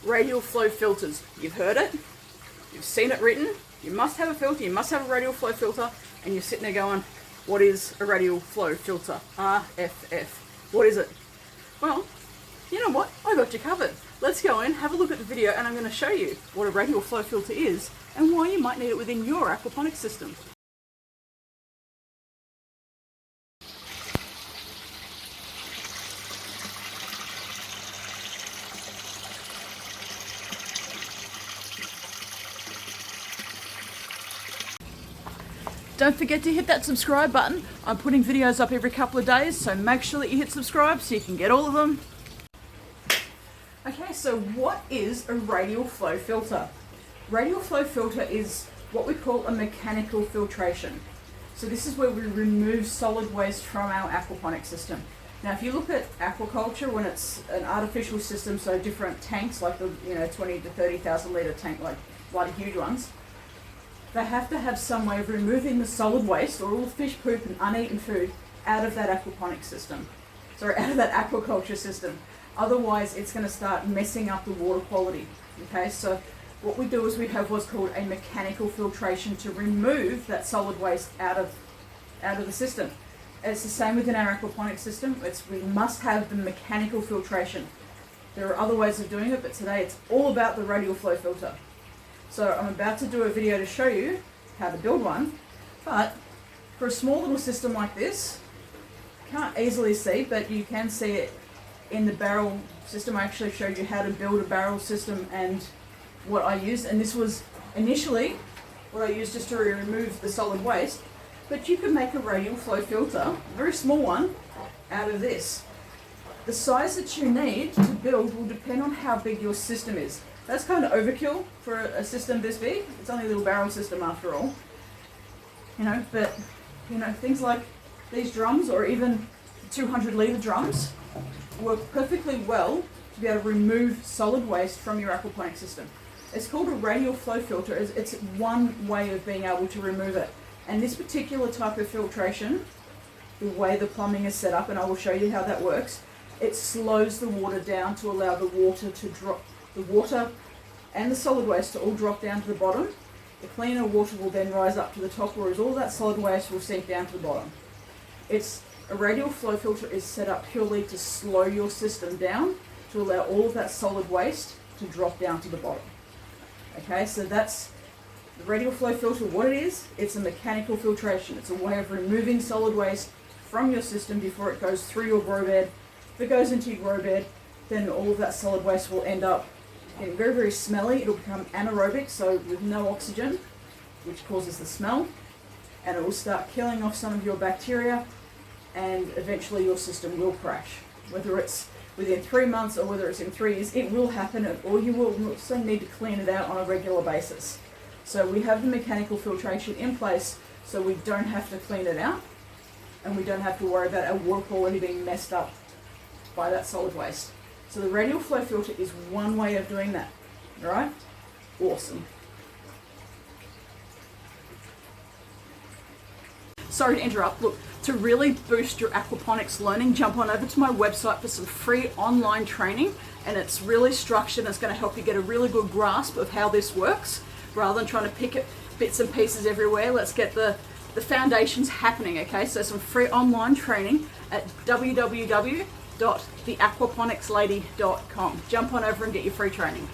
Radial flow filters. You've heard it, you've seen it written, you must have a filter, you must have a radial flow filter, and you're sitting there going, what is a radial flow filter? RFF. What is it? Well, you know what? I got you covered. Let's go in, have a look at the video, and I'm going to show you what a radial flow filter is and why you might need it within your aquaponics system. Don't forget to hit that subscribe button. I'm putting videos up every couple of days, so make sure that you hit subscribe so you can get all of them. Okay, so what is a radial flow filter? Radial flow filter is what we call a mechanical filtration. So this is where we remove solid waste from our aquaponics system. Now if you look at aquaculture, when it's an artificial system, so different tanks like the 20 to 30,000 litre tank, like bloody huge ones, they have to have some way of removing the solid waste or all the fish poop and uneaten food out of that aquaponics system. Sorry, out of that aquaculture system. Otherwise, it's going to start messing up the water quality. Okay, so what we do is we have what's called a mechanical filtration to remove that solid waste out of the system. It's the same within our aquaponics system. We must have the mechanical filtration. There are other ways of doing it, but today it's all about the radial flow filter. So I'm about to do a video to show you how to build one, but for a small little system like this, can't easily see, but you can see it in the barrel system. I actually showed you how to build a barrel system and what I used, and this was initially what I used just to remove the solid waste, but you can make a radial flow filter, a very small one, out of this. The size that you need to build will depend on how big your system is. That's kind of overkill for a system this big. It's only a little barrel system after all. But things like these drums or even 200 litre drums work perfectly well to be able to remove solid waste from your aquaponics system. It's called a radial flow filter. It's one way of being able to remove it. And this particular type of filtration, the way the plumbing is set up, and I will show you how that works, it slows the water down to allow the water to drop. The water and the solid waste to all drop down to the bottom. The cleaner water will then rise up to the top, whereas all that solid waste will sink down to the bottom. A radial flow filter is set up purely to slow your system down to allow all of that solid waste to drop down to the bottom. Okay, so that's the radial flow filter. What it is, it's a mechanical filtration. It's a way of removing solid waste from your system before it goes through your grow bed. If it goes into your grow bed, then all of that solid waste will end up getting very, very smelly. It'll become anaerobic, so with no oxygen, which causes the smell, and it will start killing off some of your bacteria, and eventually your system will crash. Whether it's within 3 months or whether it's in 3 years, it will happen, or you will also need to clean it out on a regular basis. So we have the mechanical filtration in place so we don't have to clean it out, and we don't have to worry about our water quality being messed up by that solid waste. So the radial flow filter is one way of doing that. All right? Awesome. Sorry to interrupt. Look, to really boost your aquaponics learning, jump on over to my website for some free online training, and it's really structured and it's going to help you get a really good grasp of how this works rather than trying to pick it bits and pieces everywhere. Let's get the foundations happening, okay? So some free online training at www.theaquaponicslady.com. Jump on over and get your free training.